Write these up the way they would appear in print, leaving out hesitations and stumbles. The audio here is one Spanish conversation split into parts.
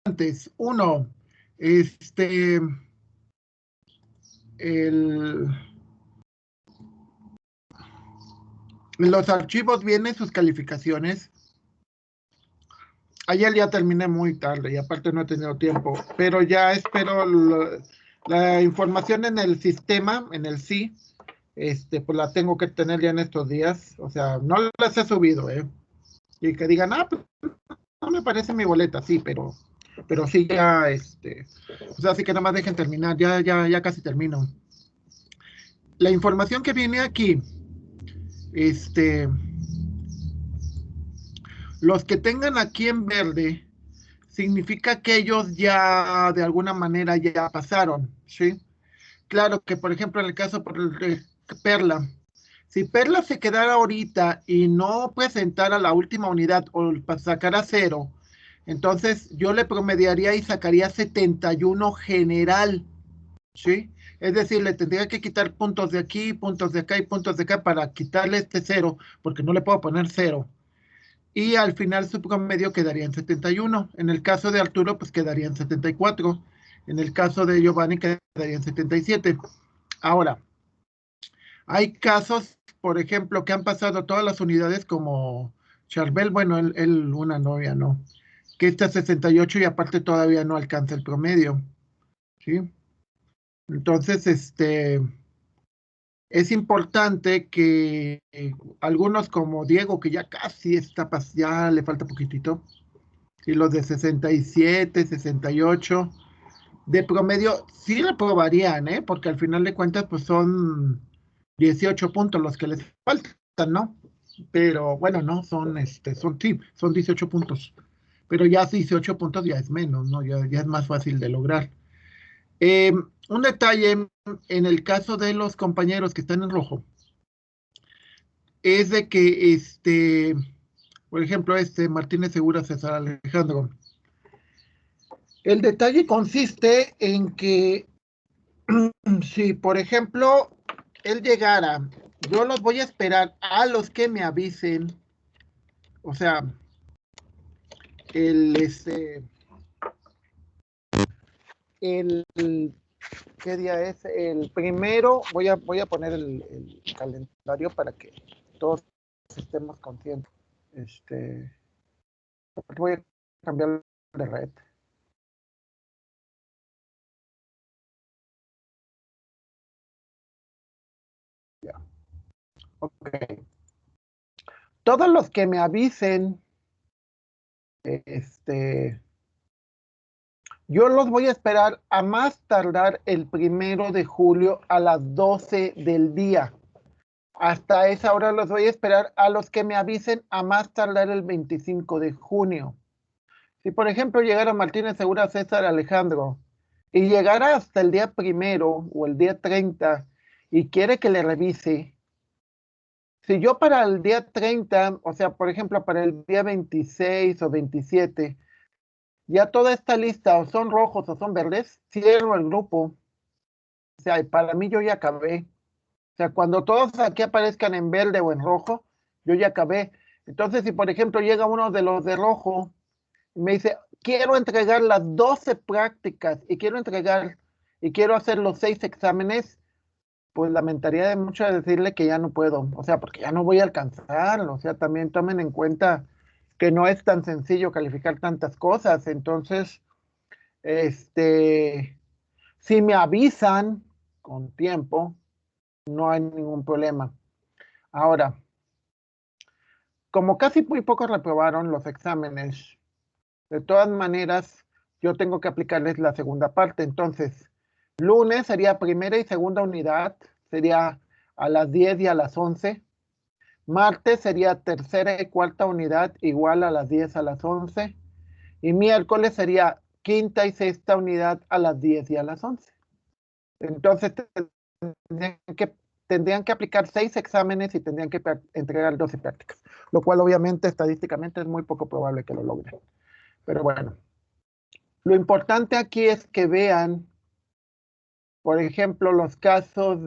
importantes. Uno, en los archivos vienen sus calificaciones. Ayer ya terminé muy tarde y aparte no he tenido tiempo, pero ya espero la información en el sistema, en el sí, pues la tengo que tener ya en estos días. O sea, no las he subido, ¿eh? Y que digan, pues no me parece mi boleta, sí, pero sí ya, o sea, sí que nada más dejen terminar, ya casi termino. La información que viene aquí, este, los que tengan aquí en verde, significa que ellos ya de alguna manera ya pasaron, ¿sí? Claro que, por ejemplo, en el caso de Perla, si Perla se quedara ahorita y no presentara la última unidad o sacara cero, entonces yo le promediaría y sacaría 71 general, ¿sí? Es decir, le tendría que quitar puntos de aquí, puntos de acá y puntos de acá para quitarle este cero, porque no le puedo poner cero. Y al final su promedio quedaría en 71. En el caso de Arturo, pues quedaría en 74. En el caso de Giovanni, quedaría en 77. Ahora, hay casos, por ejemplo, que han pasado todas las unidades como Charbel, bueno, él una novia, ¿no? Que está 68 y aparte todavía no alcanza el promedio, ¿sí? Entonces, es importante que algunos como Diego, que ya casi está, ya le falta poquitito, y los de 67, 68, de promedio sí reprobarían, ¿eh? Porque al final de cuentas, pues son 18 puntos los que les faltan, ¿no? Pero bueno, no, sí, son 18 puntos. Pero ya 18 puntos ya es menos, ¿no? Ya es más fácil de lograr. Un detalle en el caso de los compañeros que están en rojo es de que, por ejemplo, Martínez Segura, César Alejandro. El detalle consiste en que si, por ejemplo, él llegara, yo los voy a esperar a los que me avisen, o sea, el, el, ¿qué día es? El primero, voy a poner el calendario para que todos estemos conscientes. Voy a cambiar de red. Ya. Ok. Todos los que me avisen, yo los voy a esperar a más tardar el 1 de julio a las 12 del día. Hasta esa hora los voy a esperar a los que me avisen a más tardar el 25 de junio. Si, por ejemplo, llegara Martínez Segura, César Alejandro y llegara hasta el día 1 o el día 30 y quiere que le revise, si yo para el día 30, o sea, por ejemplo, para el día 26 o 27, ya toda esta lista o son rojos o son verdes, cierro el grupo. O sea, para mí yo ya acabé. O sea, cuando todos aquí aparezcan en verde o en rojo, yo ya acabé. Entonces, si por ejemplo llega uno de los de rojo y me dice, quiero entregar las 12 prácticas y quiero hacer los 6 exámenes, pues lamentaría de mucho decirle que ya no puedo. O sea, porque ya no voy a alcanzar. O sea, también tomen en cuenta que no es tan sencillo calificar tantas cosas. Entonces, si me avisan con tiempo, no hay ningún problema. Ahora, como casi muy pocos reprobaron los exámenes, de todas maneras, yo tengo que aplicarles la segunda parte. Entonces, lunes sería primera y segunda unidad, sería a las 10 y a las 11. Martes sería tercera y cuarta unidad, igual a las 10 a las 11. Y miércoles sería quinta y sexta unidad a las 10 y a las 11. Entonces, tendrían que aplicar 6 exámenes y tendrían que entregar 12 prácticas, lo cual obviamente estadísticamente es muy poco probable que lo logren. Pero bueno, lo importante aquí es que vean, por ejemplo, los casos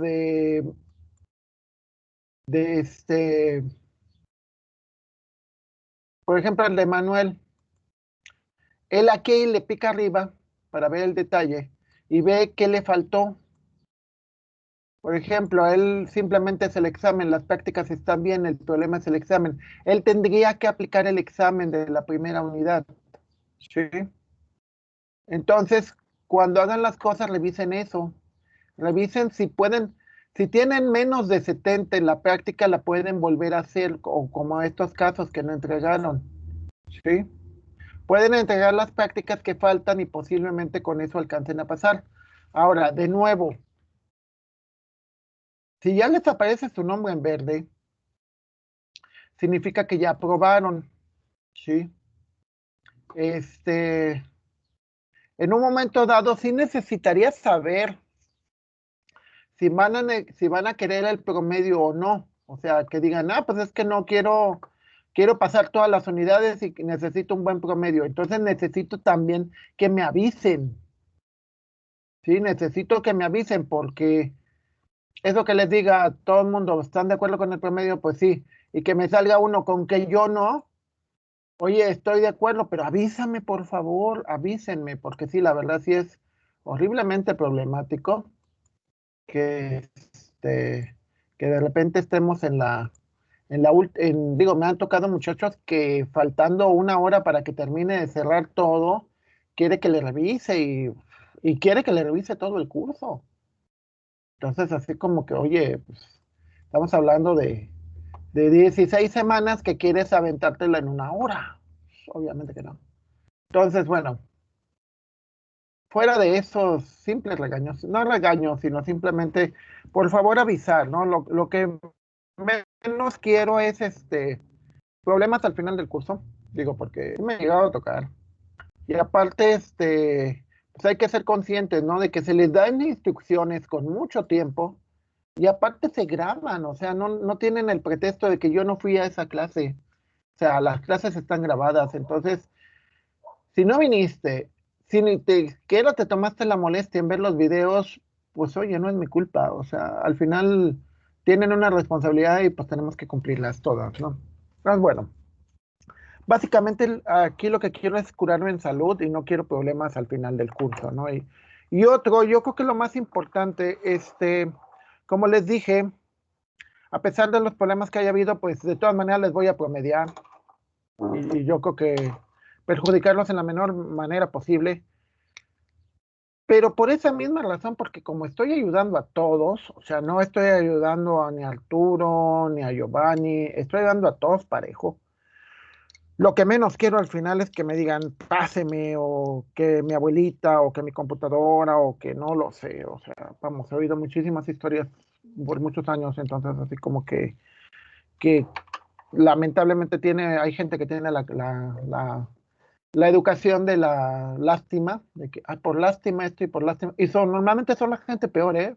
por ejemplo, el de Manuel. Él aquí le pica arriba para ver el detalle y ve qué le faltó. Por ejemplo, él simplemente es el examen, las prácticas están bien, el problema es el examen. Él tendría que aplicar el examen de la primera unidad. ¿Sí? Entonces, cuando hagan las cosas, revisen eso. Revisen si pueden, si tienen menos de 70 en la práctica, la pueden volver a hacer, o como estos casos que no entregaron. ¿Sí? Pueden entregar las prácticas que faltan y posiblemente con eso alcancen a pasar. Ahora, de nuevo, si ya les aparece su nombre en verde, significa que ya aprobaron. ¿Sí? En un momento dado, sí necesitaría saber si van a querer el promedio o no. O sea, que digan, pues es que no quiero pasar todas las unidades y necesito un buen promedio. Entonces necesito también que me avisen. Sí, necesito que me avisen porque eso que les diga a todo el mundo, ¿están de acuerdo con el promedio? Pues sí. Y que me salga uno con que yo no. Oye, estoy de acuerdo, pero avísame, por favor, avísenme, porque sí, la verdad sí es horriblemente problemático que, que de repente estemos digo, me han tocado muchachos que faltando una hora para que termine de cerrar todo, quiere que le revise y quiere que le revise todo el curso. Entonces, así como que, oye, pues, estamos hablando de 16 semanas que quieres aventártela en una hora. Obviamente que no. Entonces, bueno, fuera de esos simples regaños, no regaños, sino simplemente, por favor, avisar, ¿no? Lo que menos quiero es problemas al final del curso, digo, porque me ha llegado a tocar. Y aparte, pues hay que ser conscientes, ¿no? De que se les dan instrucciones con mucho tiempo y aparte se graban, o sea, no tienen el pretexto de que yo no fui a esa clase. O sea, las clases están grabadas, entonces si no viniste, si ni te siquiera te tomaste la molestia en ver los videos, pues oye, no es mi culpa. O sea, al final tienen una responsabilidad y pues tenemos que cumplirlas todas, ¿no? Pues bueno, básicamente aquí lo que quiero es curarme en salud y no quiero problemas al final del curso, ¿no? Y otro, yo creo que lo más importante, como les dije, a pesar de los problemas que haya habido, pues de todas maneras les voy a promediar y yo creo que perjudicarlos en la menor manera posible. Pero por esa misma razón, porque como estoy ayudando a todos, o sea, no estoy ayudando a ni a Arturo, ni a Giovanni, estoy ayudando a todos parejo. Lo que menos quiero al final es que me digan, páseme, o que mi abuelita, o que mi computadora, o que no lo sé. O sea, vamos, he oído muchísimas historias por muchos años, entonces así como que lamentablemente hay gente que tiene la educación de la lástima, de que por lástima esto y por lástima, y normalmente son la gente peor, ¿eh?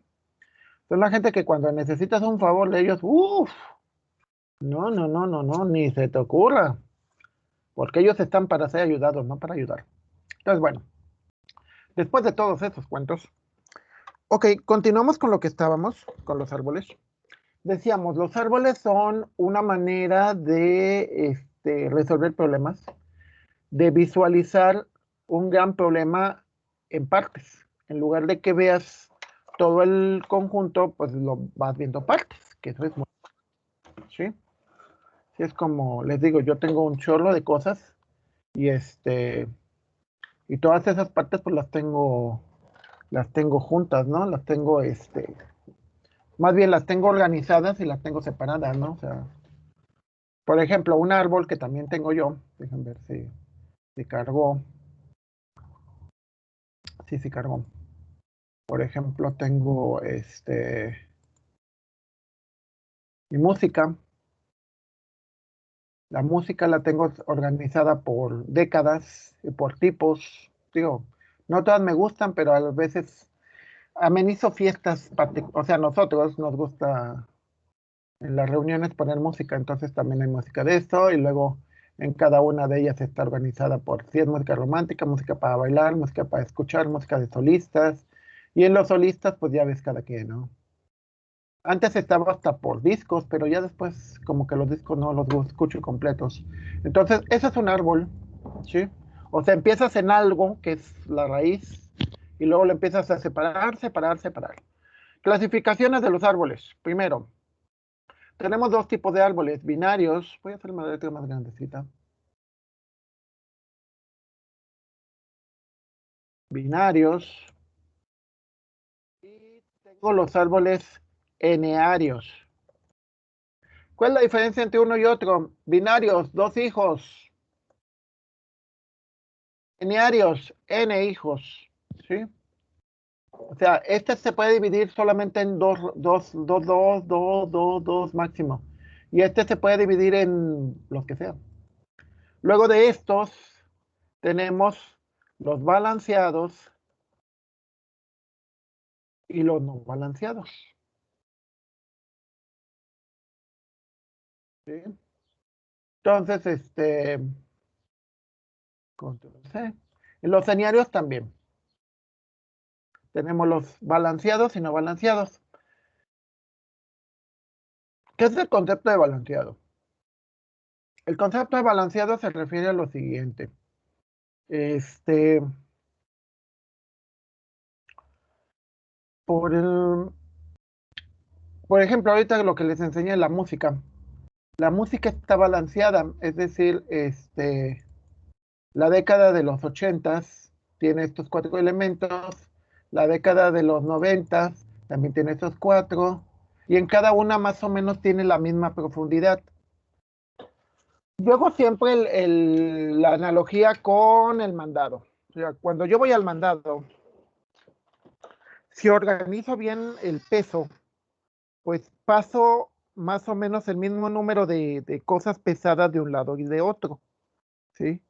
Son la gente que cuando necesitas un favor de ellos, uff, no, ni se te ocurra, porque ellos están para ser ayudados, no para ayudar. Entonces, bueno, después de todos esos cuentos, ok, continuamos con lo que estábamos, con los árboles. Decíamos, los árboles son una manera de resolver problemas, de visualizar un gran problema en partes. En lugar de que veas todo el conjunto, pues lo vas viendo partes, que eso es muy, ¿sí? Sí, es como, les digo, yo tengo un chorro de cosas y y todas esas partes pues las tengo juntas, ¿no? Las tengo, más bien las tengo organizadas y las tengo separadas, ¿no? O sea, por ejemplo, un árbol que también tengo yo, déjenme ver si cargó, sí cargó. Por ejemplo, tengo mi música. La música la tengo organizada por décadas y por tipos. Digo, no todas me gustan, pero a veces amenizo fiestas. O sea, nosotros nos gusta en las reuniones poner música, entonces también hay música de esto y luego en cada una de ellas está organizada por si es música romántica, música para bailar, música para escuchar, música de solistas. Y en los solistas, pues ya ves cada quien, ¿no? Antes estaba hasta por discos, pero ya después como que los discos no los escucho completos. Entonces, ese es un árbol, ¿sí? O sea, empiezas en algo, que es la raíz, y luego lo empiezas a separar, separar, separar. Clasificaciones de los árboles. Primero, tenemos dos tipos de árboles, binarios. Voy a hacer una letra más grandecita. Binarios. Y tengo los árboles enearios. ¿Cuál es la diferencia entre uno y otro? Binarios, dos hijos. Enearios, n hijos. ¿Sí? O sea, este se puede dividir solamente en dos máximo. Y este se puede dividir en los que sean. Luego de estos, tenemos los balanceados y los no balanceados. ¿Sí? Entonces, control C. Y los enearios también. Tenemos los balanceados y no balanceados. ¿Qué es el concepto de balanceado? El concepto de balanceado se refiere a lo siguiente. Por el, por ejemplo, ahorita lo que les enseñé es la música. La música está balanceada, es decir, la década de los 80s tiene estos cuatro elementos, la década de los 90s también tiene estos cuatro, y en cada una más o menos tiene la misma profundidad. Yo hago siempre la analogía con el mandado. O sea, cuando yo voy al mandado, si organizo bien el peso, pues paso más o menos el mismo número de cosas pesadas de un lado y de otro, ¿sí?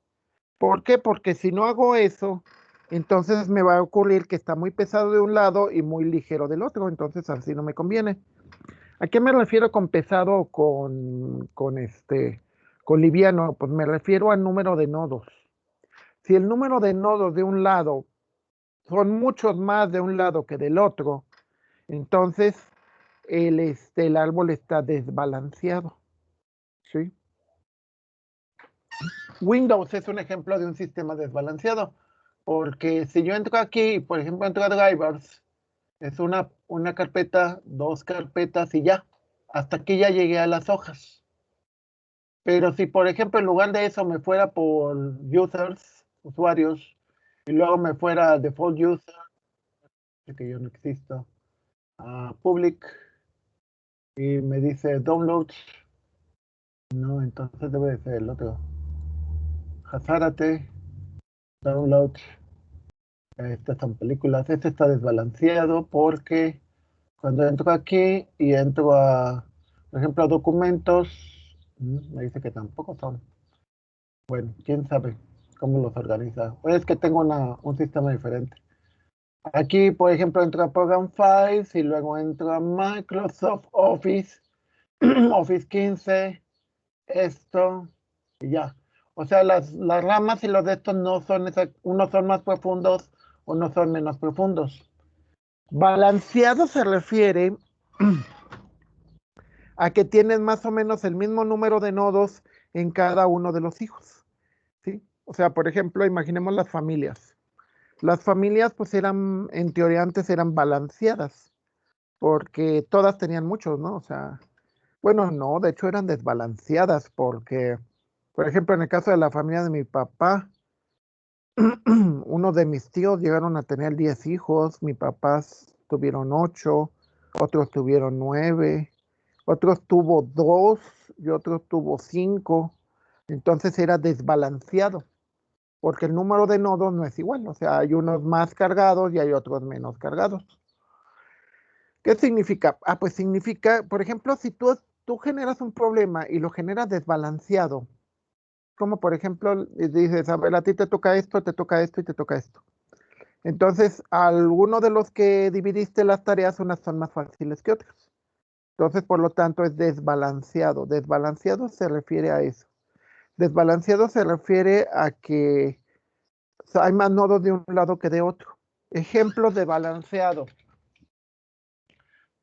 ¿Por qué? Porque si no hago eso, entonces me va a ocurrir que está muy pesado de un lado y muy ligero del otro, entonces así no me conviene. ¿A qué me refiero con pesado o con liviano? Pues me refiero al número de nodos. Si el número de nodos de un lado son muchos más de un lado que del otro, entonces el árbol está desbalanceado, ¿sí? Windows es un ejemplo de un sistema desbalanceado, porque si yo entro aquí, por ejemplo, entro a drivers, es una carpeta, dos carpetas y ya. Hasta aquí ya llegué a las hojas. Pero si, por ejemplo, en lugar de eso me fuera por users, usuarios, y luego me fuera default user, que yo no existo, a public, y me dice downloads, no, entonces debe de ser el otro. Hazárate, downloads. Estas son películas. Este está desbalanceado porque cuando entro aquí y entro a, por ejemplo, a documentos, me dice que tampoco son. Bueno, quién sabe cómo los organiza. O es que tengo un sistema diferente. Aquí, por ejemplo, entro a Program Files y luego entro a Microsoft Office, Office 15, esto y ya. O sea, las ramas y los de estos no son, unos son más profundos, unos son menos profundos. Balanceado se refiere a que tienes más o menos el mismo número de nodos en cada uno de los hijos, ¿sí? O sea, por ejemplo, imaginemos las familias. Las familias, pues eran, en teoría antes eran balanceadas, porque todas tenían muchos, ¿no? O sea, bueno, no, de hecho eran desbalanceadas, porque, por ejemplo, en el caso de la familia de mi papá, uno de mis tíos llegaron a tener 10 hijos, mis papás tuvieron 8, otros tuvieron 9, otros tuvo 2 y otros tuvo 5. Entonces era desbalanceado, porque el número de nodos no es igual. O sea, hay unos más cargados y hay otros menos cargados. ¿Qué significa? Ah, pues significa, por ejemplo, si tú generas un problema y lo generas desbalanceado, como por ejemplo dices, a ver, a ti te toca esto, te toca esto y te toca esto. Entonces, alguno de los que dividiste las tareas, unas son más fáciles que otras. Entonces, por lo tanto, es desbalanceado. Desbalanceado se refiere a eso. Desbalanceado se refiere a que hay más nodos de un lado que de otro. Ejemplos de balanceado.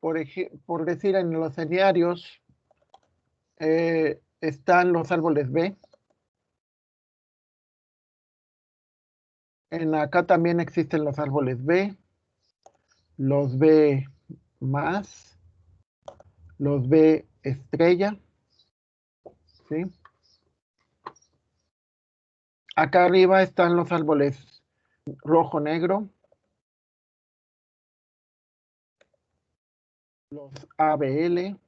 Por decir, en los enearios están los árboles B. En acá también existen los árboles B, los B más, los B estrella, ¿sí? Acá arriba están los árboles rojo, negro, los ABL.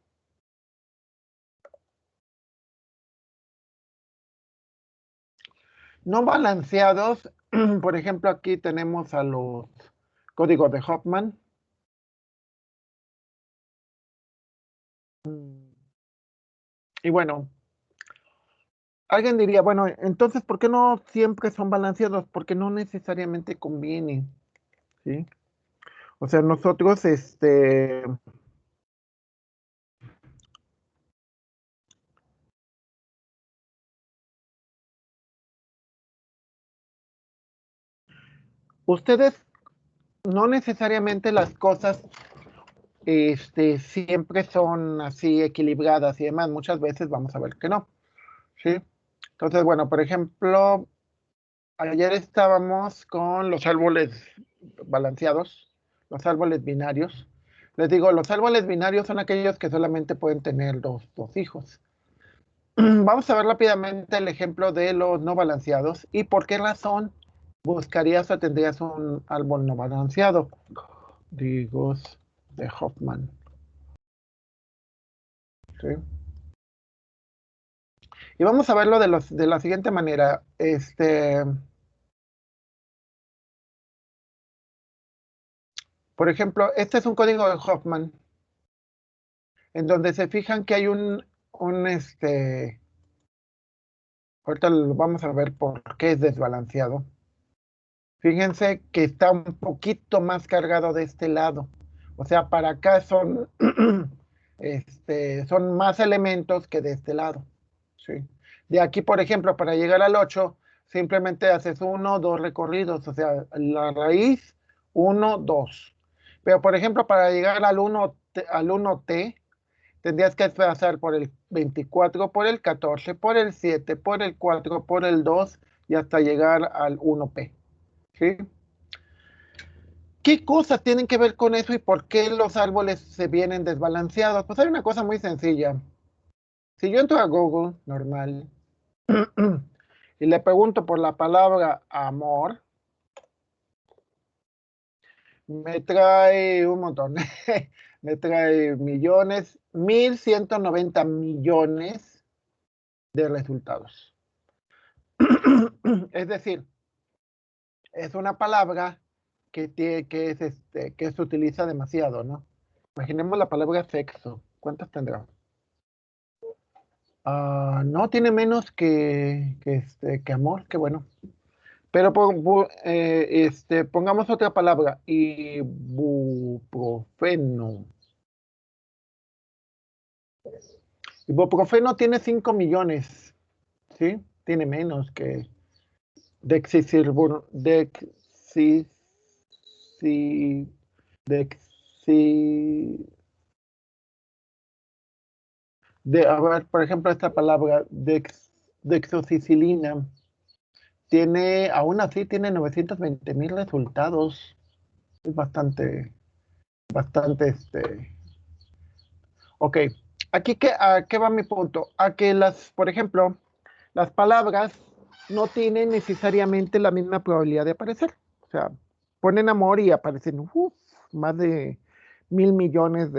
No balanceados, por ejemplo, aquí tenemos a los códigos de Hoffman. Y bueno, alguien diría, bueno, entonces, ¿por qué no siempre son balanceados? Porque no necesariamente conviene, ¿sí? O sea, nosotros, ustedes, no necesariamente las cosas, siempre son así equilibradas y demás. Muchas veces vamos a ver que no, ¿sí? Entonces, bueno, por ejemplo, ayer estábamos con los árboles balanceados, los árboles binarios. Les digo, los árboles binarios son aquellos que solamente pueden tener dos hijos. Vamos a ver rápidamente el ejemplo de los no balanceados y por qué razón buscarías o tendrías un árbol no balanceado. Digo, de Hoffman. ¿Sí? Y vamos a verlo de la siguiente manera. Por ejemplo, este es un código de Hoffman, en donde se fijan que hay ahorita lo vamos a ver por qué es desbalanceado. Fíjense que está un poquito más cargado de este lado. O sea, para acá son más elementos que de este lado. ¿Sí? De aquí, por ejemplo, para llegar al 8, simplemente haces 1, 2 recorridos. O sea, la raíz, 1, 2. Pero, por ejemplo, para llegar al 1T, tendrías que pasar por el 24, por el 14, por el 7, por el 4, por el 2 y hasta llegar al 1P. ¿Sí? ¿Qué cosas tienen que ver con eso y por qué los árboles se vienen desbalanceados? Pues hay una cosa muy sencilla. Si yo entro a Google, normal, y le pregunto por la palabra amor, me trae un montón. Me trae millones, 1,190 millones de resultados. Es decir, es una palabra que se utiliza demasiado, ¿no? Imaginemos la palabra sexo. ¿Cuántas tendrá? No tiene menos que amor, qué bueno. Pero pongamos otra palabra, ibuprofeno. Ibuprofeno tiene 5 millones, ¿sí? Tiene menos que Dexicirbur, Dexi, a ver, por ejemplo, esta palabra, dexocicilina, aún así tiene 920,000 resultados. Es bastante, Ok, aquí ¿a qué va mi punto? A que por ejemplo, las palabras no tienen necesariamente la misma probabilidad de aparecer. O sea, ponen amor y aparecen más de 1,000 millones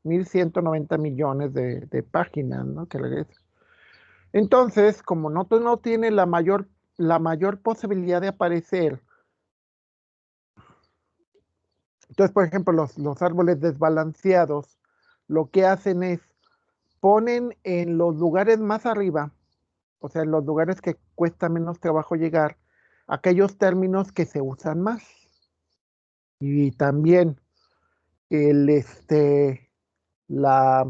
1,190 millones de páginas, ¿no? Que regresan. Entonces, como no tiene la mayor posibilidad de aparecer, entonces, por ejemplo, los árboles desbalanceados, lo que hacen es ponen en los lugares más arriba, o sea, en los lugares que cuesta menos trabajo llegar, aquellos términos que se usan más. Y también el, la,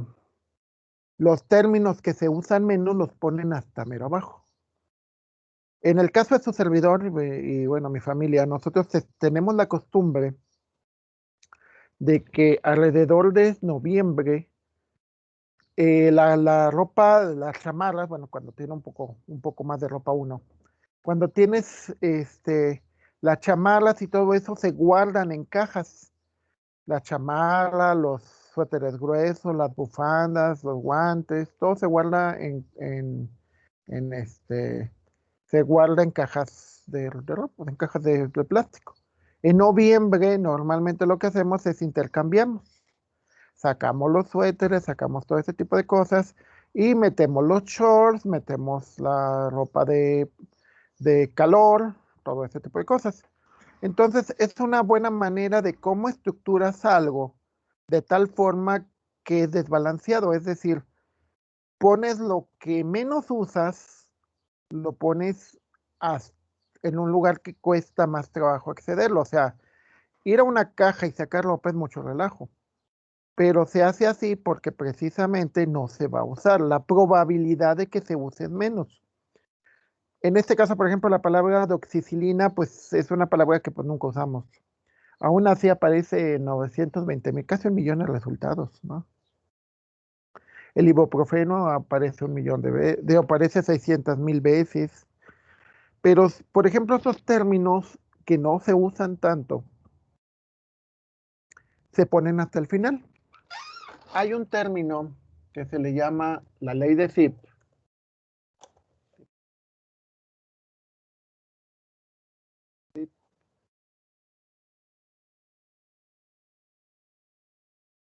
los términos que se usan menos los ponen hasta mero abajo. En el caso de su servidor y bueno, mi familia, nosotros tenemos la costumbre de que alrededor de noviembre, la ropa, las chamarras, bueno, cuando tiene un poco más de ropa uno, cuando tienes Las chamarras y todo eso se guardan en cajas. La chamarra, los suéteres gruesos, las bufandas, los guantes, todo se guarda en se guarda en cajas de ropa, en cajas de plástico. En noviembre normalmente lo que hacemos es intercambiamos. Sacamos los suéteres, sacamos todo ese tipo de cosas y metemos los shorts, metemos la ropa de calor, todo ese tipo de cosas. Entonces es una buena manera de cómo estructuras algo de tal forma que es desbalanceado, es decir, pones lo que menos usas, lo pones as- en un lugar que cuesta más trabajo accederlo, o sea, ir a una caja y sacar ropa es mucho relajo, pero se hace así porque precisamente no se va a usar, la probabilidad de que se use es menos. En este caso, por ejemplo, la palabra doxicilina, pues es una palabra que pues nunca usamos. Aún así aparece 920,000, casi 1 millón de resultados, ¿no? El ibuprofeno aparece 1 millón aparece 600,000 veces. Pero, por ejemplo, estos términos que no se usan tanto, se ponen hasta el final. Hay un término que se le llama la ley de Zipf,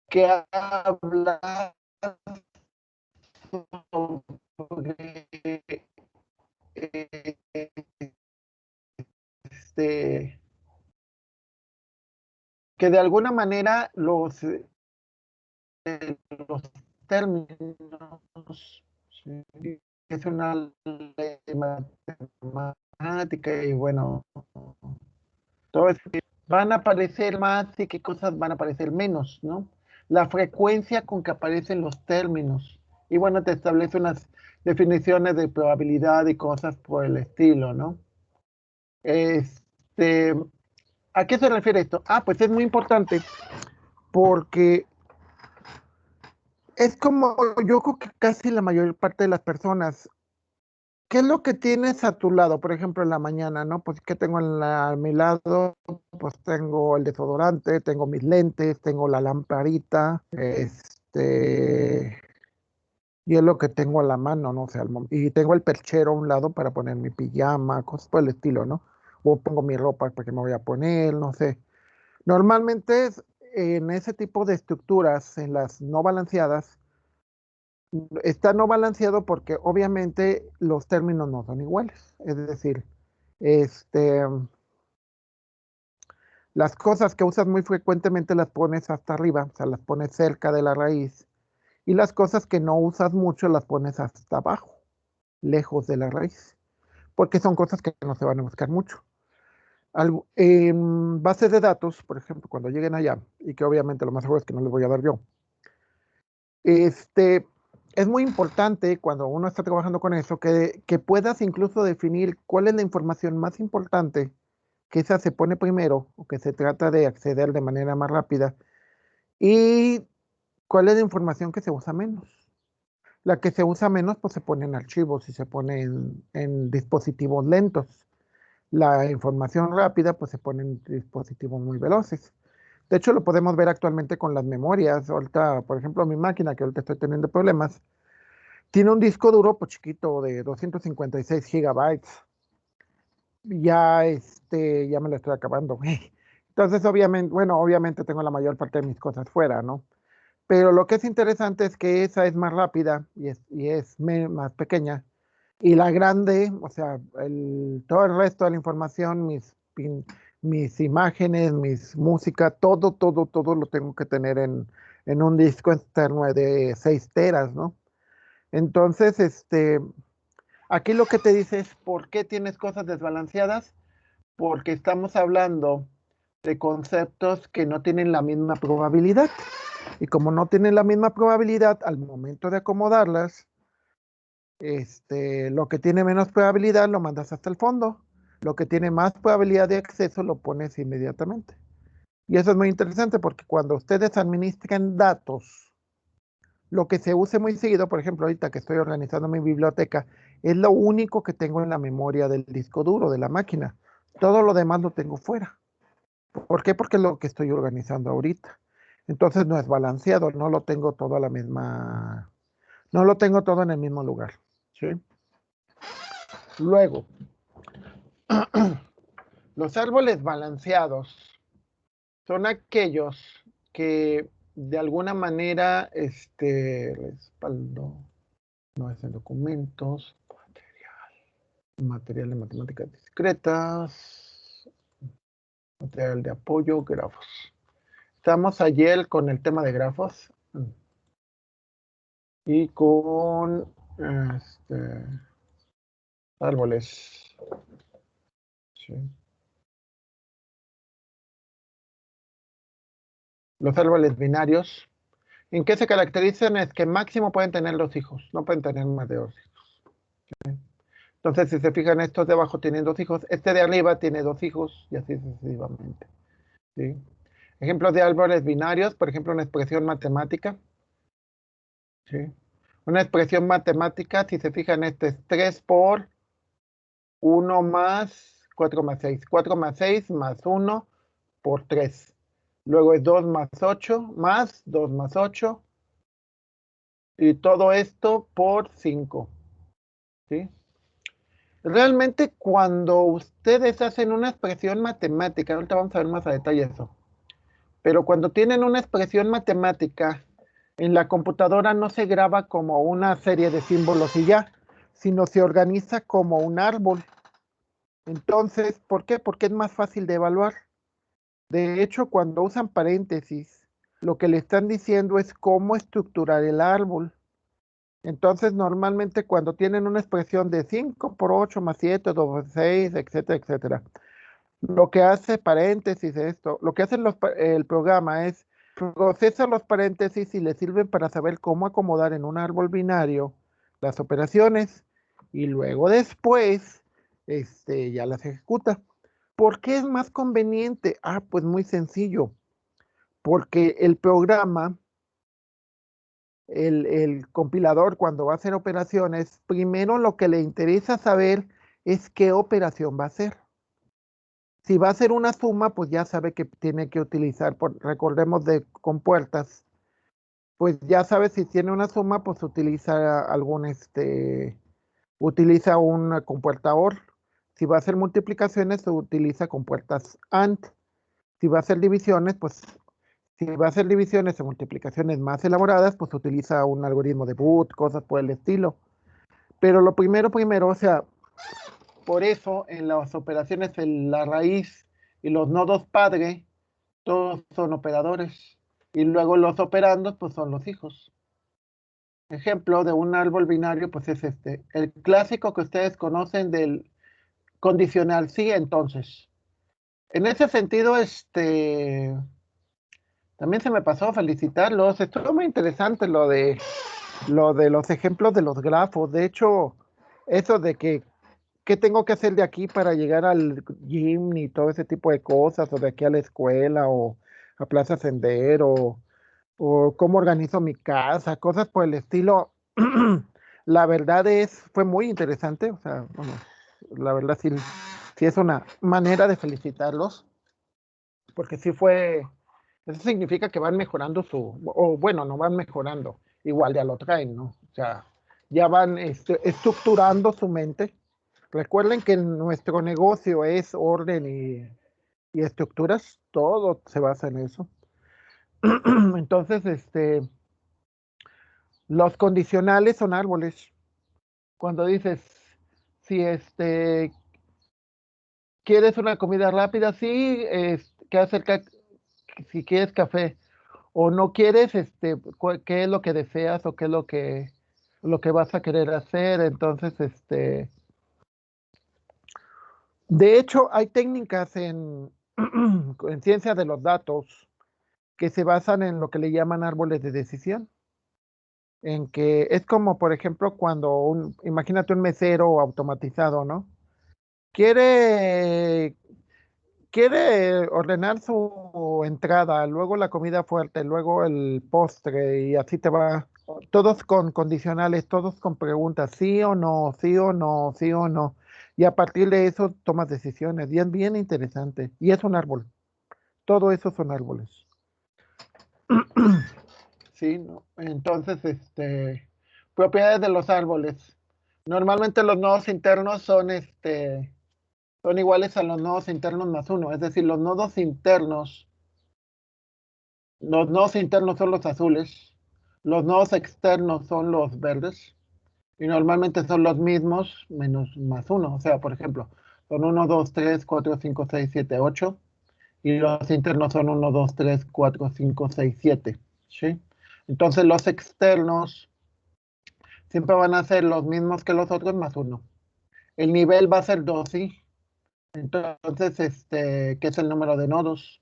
que habla sobre este, que de alguna manera los términos, sí, es una ley matemática y bueno, todo eso, van a aparecer más y qué cosas van a aparecer menos, ¿no? La frecuencia con que aparecen los términos. Y bueno, te establece unas definiciones de probabilidad y cosas por el estilo, ¿no? Este, ¿A qué se refiere esto? Ah, pues es muy importante porque es como yo creo que casi la mayor parte de las personas, ¿qué es lo que tienes a tu lado? Por ejemplo, en la mañana, ¿no? Pues, ¿qué tengo a mi lado? Pues tengo el desodorante, tengo mis lentes, tengo la lamparita, y es lo que tengo a la mano, ¿no? O sea, y tengo el perchero a un lado para poner mi pijama, cosas por el estilo, ¿no? O pongo mi ropa para que me voy a poner, no sé. Normalmente en ese tipo de estructuras, en las no balanceadas, está no balanceado porque obviamente los términos no son iguales. Es decir, este, las cosas que usas muy frecuentemente las pones hasta arriba, o sea, las pones cerca de la raíz. Y las cosas que no usas mucho las pones hasta abajo, lejos de la raíz, porque son cosas que no se van a buscar mucho. En bases de datos, por ejemplo, cuando lleguen allá, y que obviamente lo más seguro es que no les voy a dar yo, este, es muy importante cuando uno está trabajando con eso que puedas incluso definir cuál es la información más importante, que esa se pone primero o que se trata de acceder de manera más rápida, y cuál es la información que se usa menos. La que se usa menos, pues se pone en archivos y se pone en dispositivos lentos. La información rápida, pues se pone en dispositivos muy veloces. De hecho, lo podemos ver actualmente con las memorias. Ahorita, por ejemplo, mi máquina, que ahorita estoy teniendo problemas, tiene un disco duro, pues chiquito, de 256 gigabytes. Ya me lo estoy acabando. Entonces, obviamente, bueno, obviamente tengo la mayor parte de mis cosas fuera, ¿no? Pero lo que es interesante es que esa es más rápida y es más pequeña. Y la grande, o sea, todo el resto de la información, mis imágenes, mis música, todo lo tengo que tener en un disco externo de 6 teras, ¿no? Entonces, aquí lo que te dice es por qué tienes cosas desbalanceadas, porque estamos hablando de conceptos que no tienen la misma probabilidad. Y como no tienen la misma probabilidad, al momento de acomodarlas, lo que tiene menos probabilidad lo mandas hasta el fondo. Lo que tiene más probabilidad de acceso lo pones inmediatamente. Y eso es muy interesante porque cuando ustedes administran datos, lo que se use muy seguido, por ejemplo, ahorita que estoy organizando mi biblioteca, es lo único que tengo en la memoria del disco duro de la máquina. todo lo demás lo tengo fuera. ¿Por qué? Porque es lo que estoy organizando ahorita. Entonces no es balanceado, no lo tengo todo a la misma, no lo tengo todo en el mismo lugar. ¿Sí? Luego, los árboles balanceados son aquellos que de alguna manera, respaldo, no es en documentos, material de matemáticas discretas, material de apoyo, grafos. Estamos ayer con el tema de grafos y con árboles. Sí. Los árboles binarios. ¿En qué se caracterizan? Es que máximo pueden tener 2 hijos, no pueden tener más de 2 hijos. ¿Sí? Entonces, si se fijan, estos de abajo tienen 2 hijos, este de arriba tiene 2 hijos y así sucesivamente. ¿Sí? Ejemplos de árboles binarios, por ejemplo, una expresión matemática. ¿Sí? Una expresión matemática, si se fijan, este es 3 por 1 más 4 más 6. 4 más 6 más 1 por 3. Luego es 2 más 8 más 2 más 8. Y todo esto por 5. ¿Sí? Realmente cuando ustedes hacen una expresión matemática, ahorita vamos a ver más a detalle eso, pero cuando tienen una expresión matemática, en la computadora no se graba como una serie de símbolos y ya, sino se organiza como un árbol. Entonces, ¿por qué? Porque es más fácil de evaluar. De hecho, cuando usan paréntesis, lo que le están diciendo es cómo estructurar el árbol. Entonces, normalmente cuando tienen una expresión de 5 por 8 más 7, 2 por 6, etcétera, etcétera, lo que hace paréntesis esto, lo que hace el programa es procesa los paréntesis y le sirven para saber cómo acomodar en un árbol binario las operaciones y luego después ya las ejecuta. ¿Por qué es más conveniente? Ah, pues muy sencillo, porque el programa, el compilador cuando va a hacer operaciones, primero lo que le interesa saber es qué operación va a hacer. Si va a hacer una suma, pues ya sabe que tiene que utilizar, recordemos de compuertas, pues ya sabe si tiene una suma, pues utiliza utiliza un compuerta OR. Si va a hacer multiplicaciones, se utiliza compuertas AND. Si va a hacer divisiones, pues si va a hacer divisiones o multiplicaciones más elaboradas, pues utiliza un algoritmo de Booth, cosas por el estilo. Pero lo primero, o sea, por eso en las operaciones en la raíz y los nodos padre, todos son operadores. Y luego los operandos, pues son los hijos. Ejemplo de un árbol binario, pues es este. El clásico que ustedes conocen del condicional sí, entonces. En ese sentido, también se me pasó a felicitarlos. Estuvo muy interesante lo de los ejemplos de los grafos. De hecho, eso de que qué tengo que hacer de aquí para llegar al gym y todo ese tipo de cosas, o de aquí a la escuela, o a Plaza Sendero, o cómo organizo mi casa, cosas por el estilo. La verdad fue muy interesante, o sea, bueno, la verdad sí, sí es una manera de felicitarlos, porque sí fue, eso significa que van mejorando o bueno, no van mejorando, igual ya lo traen, ¿no? O sea, ya van estructurando su mente. Recuerden que nuestro negocio es orden y estructuras, todo se basa en eso. Entonces, los condicionales son árboles. Cuando dices, si quieres una comida rápida, sí, ¿qué acerca? Si quieres café o no quieres, ¿qué es lo que deseas o qué es lo que vas a querer hacer? Entonces, de hecho, hay técnicas en ciencia de los datos que se basan en lo que le llaman árboles de decisión, en que es como, por ejemplo, cuando imagínate un mesero automatizado, ¿no? Quiere, quiere ordenar su entrada, luego la comida fuerte, luego el postre y así te va. Todos con condicionales, todos con preguntas, sí o no, sí o no, sí o no. Y a partir de eso tomas decisiones. Y es bien interesante. Y es un árbol. Todo eso son árboles. Sí, ¿no? Entonces, propiedades de los árboles. Normalmente los nodos internos son iguales a los nodos internos más uno. Es decir, los nodos internos son los azules, los nodos externos son los verdes, y normalmente son los mismos menos más uno. O sea, por ejemplo, son 1, 2, 3, 4, 5, 6, 7, 8. Y los internos son 1, 2, 3, 4, 5, 6, 7. ¿Sí? Entonces los externos siempre van a ser los mismos que los otros más uno. El nivel va a ser 2, ¿sí? Entonces, ¿qué es el número de nodos?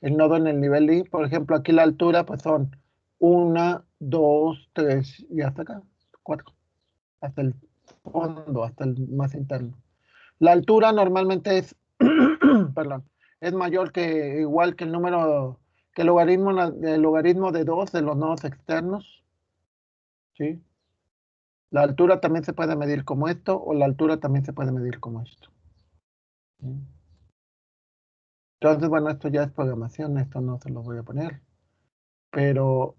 El nodo en el nivel I, por ejemplo, aquí la altura pues son 1, 2, 3 y hasta acá, 4, hasta el fondo, hasta el más interno. La altura normalmente es, perdón, es mayor que, igual que el número, que el logaritmo de 2 de los nodos externos, ¿sí? La altura también se puede medir como esto, o la altura también se puede medir como esto. ¿Sí? Entonces, bueno, esto ya es programación, esto no se lo voy a poner, pero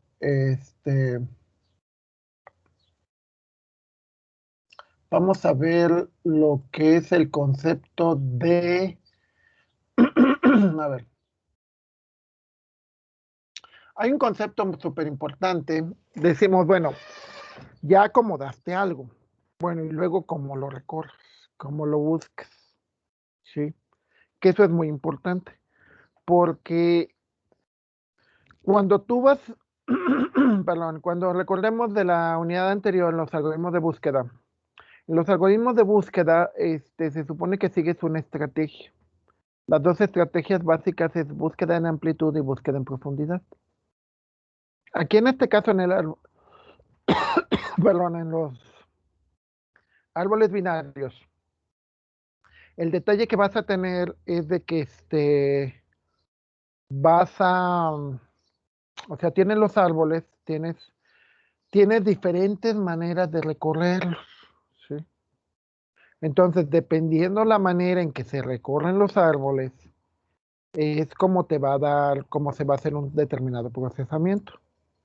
vamos a ver lo que es el concepto de, a ver, hay un concepto súper importante. Decimos, bueno, ya acomodaste algo. Bueno, y luego cómo lo recorres, cómo lo buscas, ¿sí? Que eso es muy importante, porque cuando tú vas, perdón, cuando recordemos de la unidad anterior, los algoritmos de búsqueda. Los algoritmos de búsqueda, se supone que sigues una estrategia. Las dos estrategias básicas es búsqueda en amplitud y búsqueda en profundidad. Aquí en este caso, perdón, en los árboles binarios, el detalle que vas a tener es de que vas a, o sea, tienes los árboles, tienes diferentes maneras de recorrerlos, ¿sí? Entonces, dependiendo la manera en que se recorren los árboles, es como te va a dar, cómo se va a hacer un determinado procesamiento,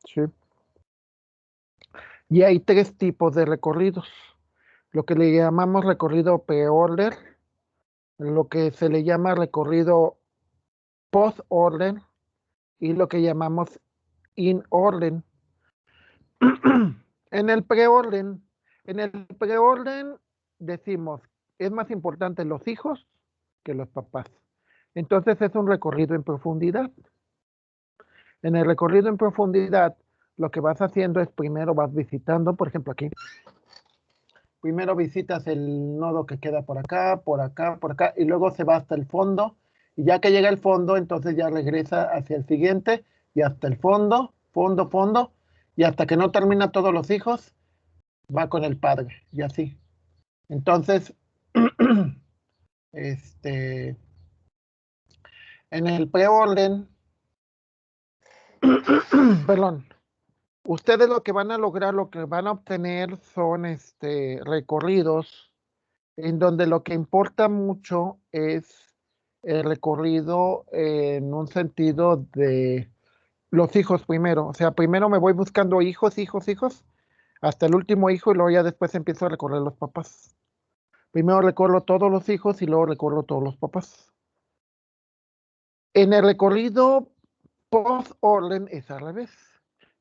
¿sí? Y hay tres tipos de recorridos. Lo que le llamamos recorrido pre-order, lo que se le llama recorrido post-order y lo que llamamos in-order. En el preorden, en el preorden decimos, es más importante los hijos que los papás. Entonces es un recorrido en profundidad. En el recorrido en profundidad, lo que vas haciendo es primero vas visitando, por ejemplo aquí, primero visitas el nodo que queda por acá, por acá, por acá, y luego se va hasta el fondo, y ya que llega al fondo, entonces ya regresa hacia el siguiente, y hasta el fondo, fondo, fondo, y hasta que no termina todos los hijos, va con el padre, y así. Entonces, en el preorden, perdón, ustedes lo que van a lograr, lo que van a obtener son recorridos en donde lo que importa mucho es el recorrido en un sentido de los hijos primero. O sea, primero me voy buscando hijos, hijos, hijos, hasta el último hijo y luego ya después empiezo a recorrer los papás. Primero recorro todos los hijos y luego recorro todos los papás. En el recorrido post-orden es al revés.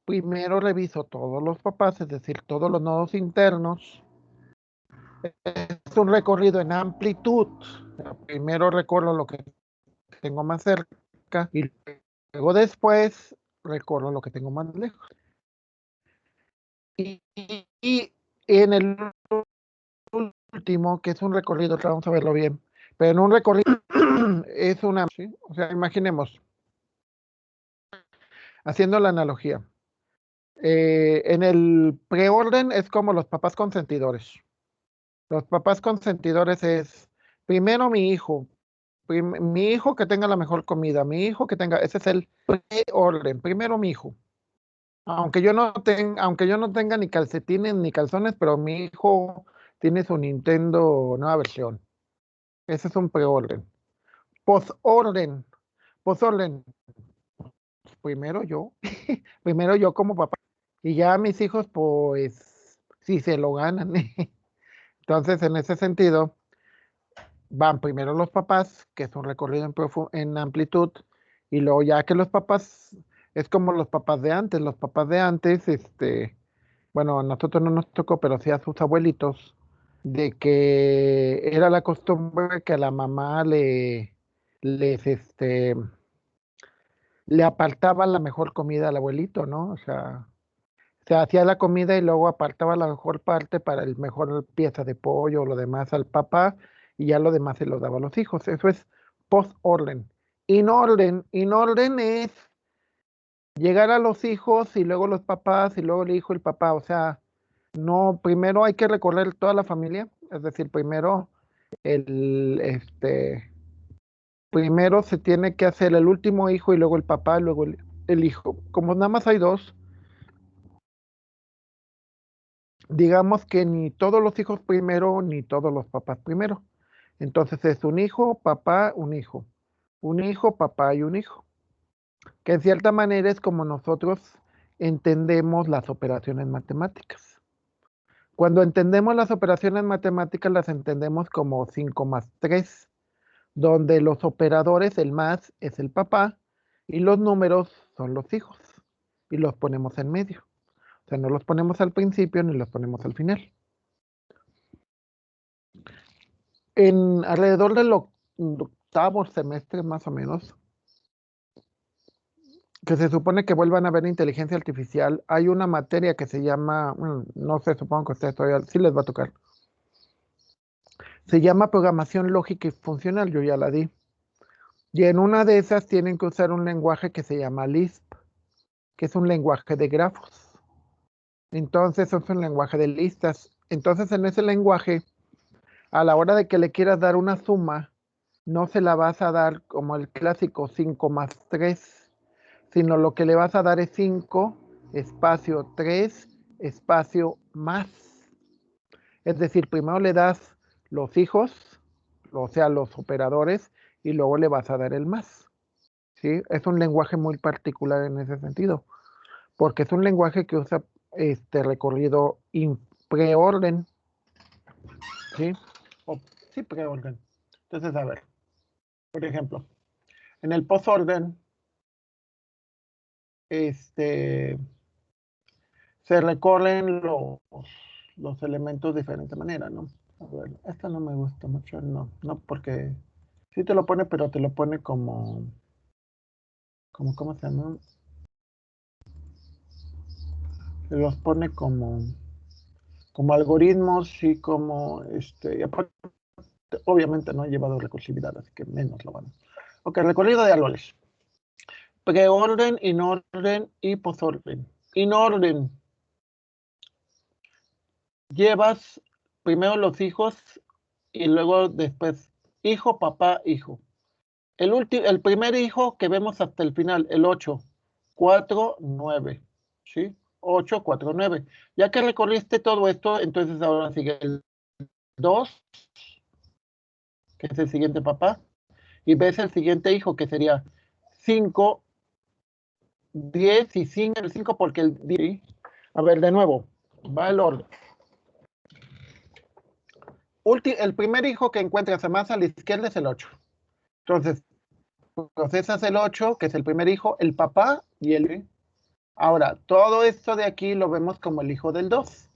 Primero reviso todos los papás, es decir, todos los nodos internos. Es un recorrido en amplitud. Primero recorro lo que tengo más cerca y luego después recorro lo que tengo más lejos. Y en el último, que es un recorrido, vamos a verlo bien, pero en un recorrido es una, ¿sí? O sea, imaginemos, haciendo la analogía, en el preorden es como los papás consentidores. Los papás consentidores es primero mi hijo, mi hijo que tenga la mejor comida, mi hijo que tenga, ese es el preorden, primero mi hijo. Aunque yo no tenga ni calcetines ni calzones, pero mi hijo tiene su Nintendo nueva versión. Ese es un preorden. Posorden. Posorden. Primero yo. Primero yo como papá. Y ya mis hijos, pues, si se lo ganan. Entonces, en ese sentido, van primero los papás, que es un recorrido en amplitud, y luego ya que los papás, es como los papás de antes. Los papás de antes, bueno, a nosotros no nos tocó, pero sí a sus abuelitos, de que era la costumbre que a la mamá le apartaba la mejor comida al abuelito, ¿no? O sea, se hacía la comida y luego apartaba la mejor parte para el mejor pieza de pollo o lo demás al papá y ya lo demás se lo daba a los hijos. Eso es post-orden. In orden es llegar a los hijos y luego los papás y luego el hijo y el papá. O sea, no, primero hay que recorrer toda la familia, es decir, primero se tiene que hacer el último hijo y luego el papá y luego el hijo. Como nada más hay dos, digamos que ni todos los hijos primero ni todos los papás primero. Entonces es un hijo, papá, un hijo, papá y un hijo. Que en cierta manera es como nosotros entendemos las operaciones matemáticas. Cuando entendemos las operaciones matemáticas las entendemos como 5 más 3, donde los operadores, el más es el papá y los números son los hijos y los ponemos en medio. O sea, no los ponemos al principio ni los ponemos al final. En alrededor del octavo semestre más o menos, que se supone que vuelvan a ver inteligencia artificial, hay una materia que se llama, no sé, supongo que a ustedes todavía sí les va a tocar. Se llama programación lógica y funcional, yo ya la di. Y en una de esas tienen que usar un lenguaje que se llama Lisp, que es un lenguaje de grafos. Entonces es un lenguaje de listas. Entonces en ese lenguaje, a la hora de que le quieras dar una suma, no se la vas a dar como el clásico 5 más 3, sino lo que le vas a dar es 5, espacio 3, espacio más. Es decir, primero le das los hijos, o sea, los operadores, y luego le vas a dar el más. ¿Sí? Es un lenguaje muy particular en ese sentido, porque es un lenguaje que usa este recorrido preorden. ¿Sí? O, sí, preorden. Entonces, a ver, por ejemplo, en el postorden, se recorren los elementos de diferente manera, ¿no? A ver, esta no me gusta mucho, no, porque sí te lo pone, pero te lo pone ¿cómo se llama? Te los pone como algoritmos y como, y aparte, obviamente no ha llevado recursividad, así que menos lo van a. Ok, recorrido de árboles. Preorden, inorden y posorden. Inorden. Llevas primero los hijos y luego después hijo, papá, hijo. El primer hijo que vemos hasta el final, el 8, 4, 9. ¿Sí? 8, 4, 9. Ya que recorriste todo esto, entonces ahora sigue el 2, que es el siguiente papá, y ves el siguiente hijo, que sería 5, 10 y 5, el 5 porque el 10. A ver, de nuevo, va el orden. El primer hijo que encuentras más a la izquierda es el 8. Entonces, procesas el 8, que es el primer hijo, el papá y el. Ahora, todo esto de aquí lo vemos como el hijo del 2.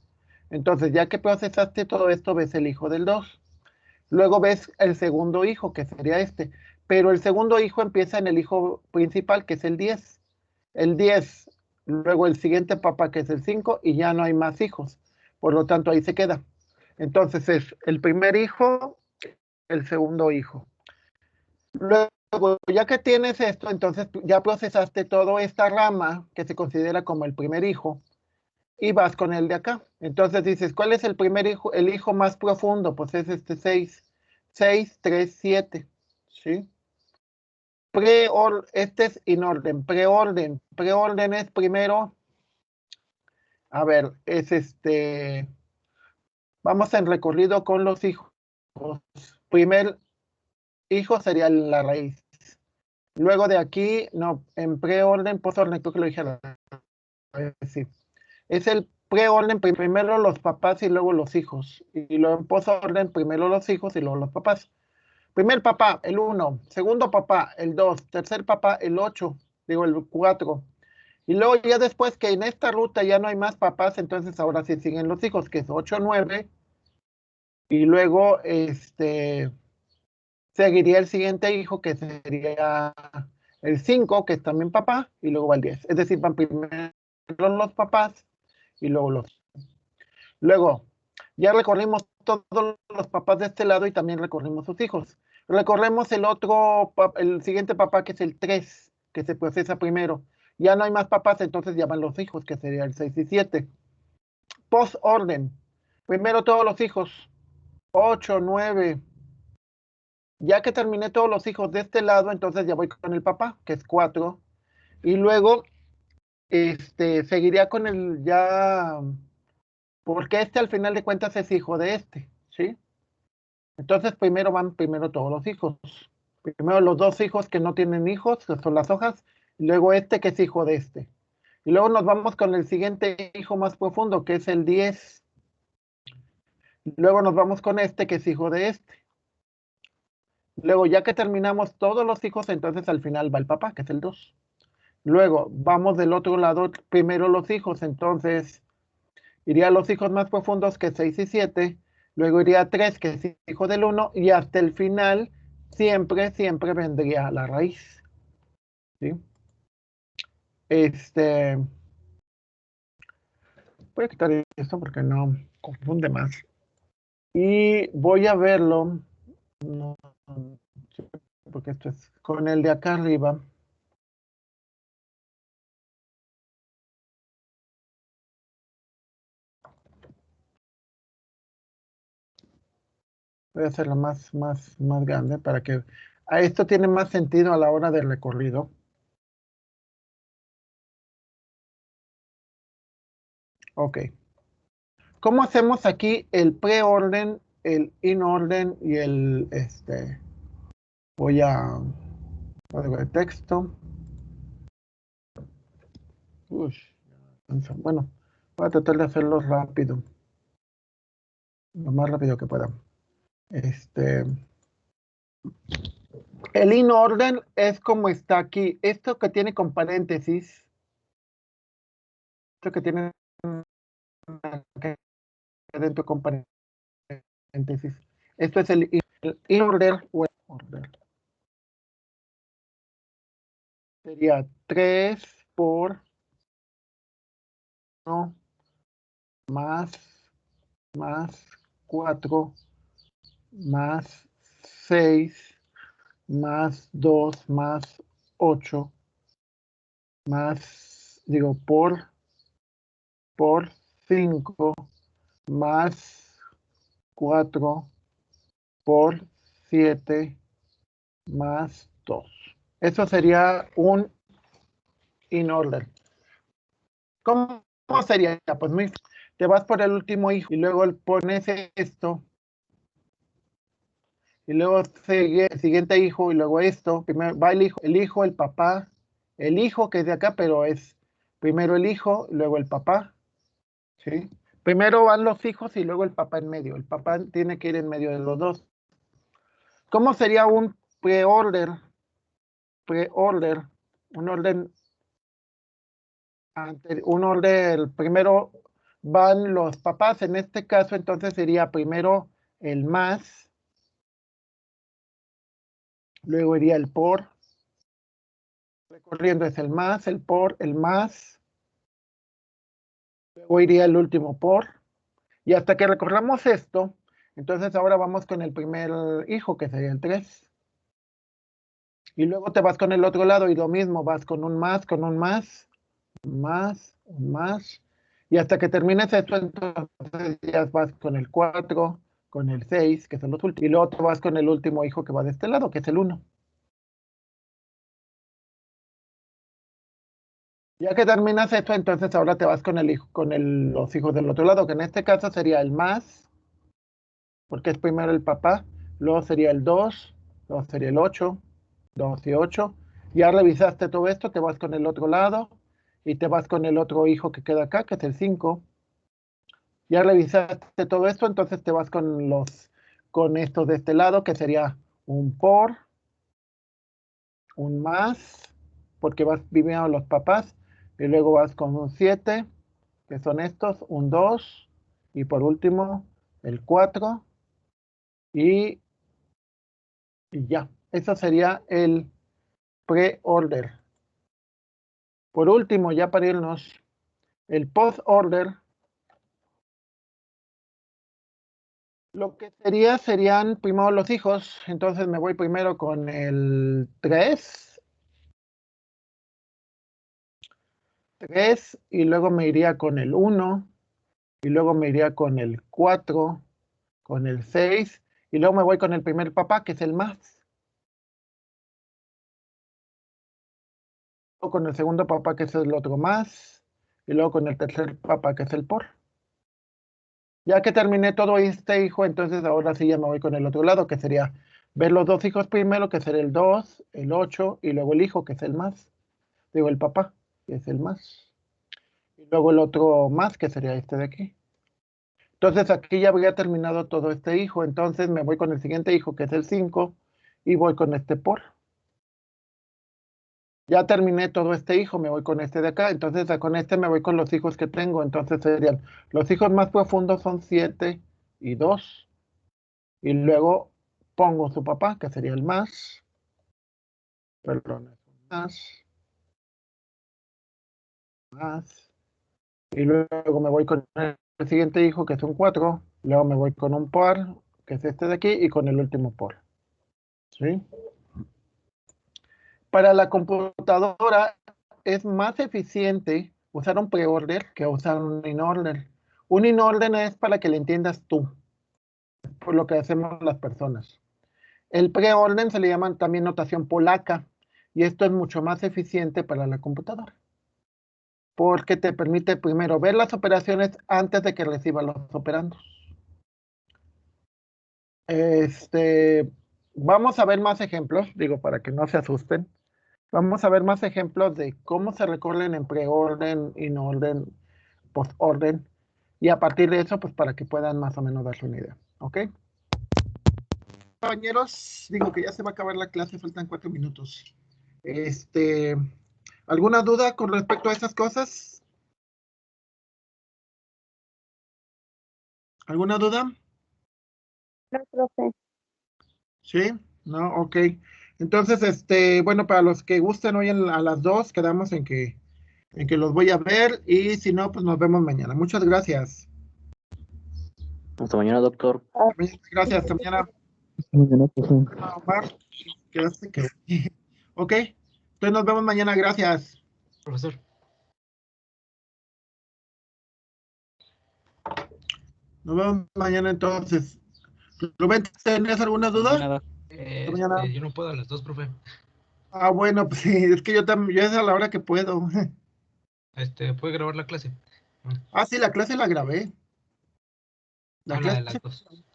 Entonces, ya que procesaste todo esto, ves el hijo del 2. Luego ves el segundo hijo, que sería este. Pero el segundo hijo empieza en el hijo principal, que es el 10. El 10, luego el siguiente papá, que es el 5, y ya no hay más hijos. Por lo tanto, ahí se queda. Entonces es el primer hijo, el segundo hijo. Luego, ya que tienes esto, entonces ya procesaste toda esta rama que se considera como el primer hijo y vas con el de acá. Entonces dices, ¿cuál es el primer hijo? El hijo más profundo, pues es este 6. 6, 3, 7. ¿Sí? Este es inorden. Preorden. Preorden es primero, a ver, es Vamos en recorrido con los hijos. Primer hijo sería la raíz. Luego de aquí, no, en preorden, posorden, creo que lo dije a la vez, sí. Es el preorden, primero los papás y luego los hijos. Y luego en posorden, primero los hijos y luego los papás. Primer papá, el 1. Segundo papá, el 2. Tercer papá, el 8. Digo, el 4. Y luego ya después que en esta ruta ya no hay más papás, entonces ahora sí siguen los hijos, que es 8, 9. Y luego seguiría el siguiente hijo, que sería el 5, que es también papá, y luego va el 10. Es decir, van primero los papás y luego los... Luego, ya recorrimos todos los papás de este lado y también recorrimos sus hijos. Recorremos el siguiente papá, que es el 3, que se procesa primero. Ya no hay más papás, entonces ya van los hijos, que sería el 6 y 7. Post orden. Primero todos los hijos. 8, 9. Ya que terminé todos los hijos de este lado, entonces ya voy con el papá, que es 4. Y luego seguiría con el ya, porque al final de cuentas es hijo de ¿sí? Entonces primero van todos los hijos. Primero los dos hijos que no tienen hijos, que son las hojas, y luego que es hijo de Y luego nos vamos con el siguiente hijo más profundo, que es el 10. Luego nos vamos con que es hijo de Luego, ya que terminamos todos los hijos, entonces al final va el papá, que es el 2. Luego, vamos del otro lado, primero los hijos, entonces iría a los hijos más profundos, que es 6 y 7. Luego iría a 3, que es hijo del 1, y hasta el final siempre, siempre vendría la raíz. ¿Sí? Voy a quitar esto porque no confunde más. Y voy a verlo, no, porque esto es con el de acá arriba. Voy a hacerlo más grande para que a esto tiene más sentido a la hora del recorrido. Ok. ¿Cómo hacemos aquí el preorden, el inorden y el voy a código de texto. Bueno, voy a tratar de hacerlo rápido. Lo más rápido que pueda. El inorden es como está aquí. Esto que tiene con paréntesis. Esto que tiene dentro con paréntesis. Esto es el in-order o el order. Sería 3 por 1 más 4 más 6 más 2 más 8 más, digo, por 5 más 4 por 7 más 2. Eso sería un in order. ¿Cómo sería? Pues te vas por el último hijo y luego pones esto y luego sigue el siguiente hijo y luego esto. Primero va el hijo, el papá, el hijo que es de acá, pero es primero el hijo, luego el papá, ¿sí? Primero van los hijos y luego el papá en medio. El papá tiene que ir en medio de los dos. ¿Cómo sería un pre-order? Pre-order, un orden, primero van los papás, en este caso entonces sería primero el más, luego iría el por, recorriendo es el más, el por, el más, luego iría el último por, y hasta que recorramos esto, entonces ahora vamos con el primer hijo, que sería el 3. Y luego te vas con el otro lado y lo mismo, vas con un más, un más, y hasta que termines esto, entonces ya vas con el 4, con el 6, que son los últimos, y luego te vas con el último hijo que va de este lado, que es el 1. Ya que terminas esto, entonces ahora te vas con los hijos del otro lado, que en este caso sería el más, porque es primero el papá, luego sería el 2, luego sería el 8, 2 y 8. Ya revisaste todo esto, te vas con el otro lado y te vas con el otro hijo que queda acá, que es el 5. Ya revisaste todo esto, entonces te vas con estos de este lado, que sería un por, un más, porque vas viviendo los papás, y luego vas con un 7, que son estos, un 2, y por último el 4, y ya. Eso sería el pre-order. Por último, ya para irnos, el post-order, lo que serían primero los hijos, entonces me voy primero con el 3, y luego me iría con el 1, y luego me iría con el 4, con el 6, y luego me voy con el primer papá, que es el más. Luego con el segundo papá, que es el otro más, y luego con el tercer papá, que es el por. Ya que terminé todo este hijo, entonces ahora sí ya me voy con el otro lado, que sería ver los dos hijos primero, que sería el 2, el 8, y luego el hijo, que es el más. Digo, el papá, que es el más. Y luego el otro más, que sería este de aquí. Entonces aquí ya habría terminado todo este hijo, entonces me voy con el siguiente hijo, que es el 5, y voy con este por. Ya terminé todo este hijo, me voy con este de acá, entonces con este me voy con los hijos que tengo, entonces serían, los hijos más profundos son 7 y 2, y luego pongo su papá, que sería el más, perdón, más, y luego me voy con el siguiente hijo, que es un 4, luego me voy con un por, que es este de aquí, y con el último por, ¿sí? Para la computadora es más eficiente usar un preorder que usar un in-order. Un in-order es para que le entiendas tú, por lo que hacemos las personas. El preorden se le llama también notación polaca, y esto es mucho más eficiente para la computadora, porque te permite primero ver las operaciones antes de que reciba los operandos. Vamos a ver más ejemplos, digo, para que no se asusten. Vamos a ver más ejemplos de cómo se recorren en preorden, in-orden, post-orden, y a partir de eso, pues para que puedan más o menos darse una idea. ¿Ok? Compañeros, digo que ya se va a acabar la clase, faltan 4 minutos. ¿Alguna duda con respecto a esas cosas? ¿Alguna duda? No, profe. ¿Sí? ¿No? Ok. Entonces, bueno, para los que gusten hoy a las 2, quedamos en que los voy a ver, y si no, pues nos vemos mañana. Muchas gracias. Hasta mañana, doctor. Gracias, hasta mañana. Mañana, profe. Omar, quedaste que... Ok, entonces nos vemos mañana, gracias. Profesor. Nos vemos mañana entonces. Rubén, ¿tenés alguna duda? Mañana. Mañana. Yo no puedo a las 2, profe. Ah, bueno, pues sí, es que yo también, yo es a la hora que puedo. ¿Puede grabar la clase? Ah, sí, la clase la grabé. La Habla de clase las 2.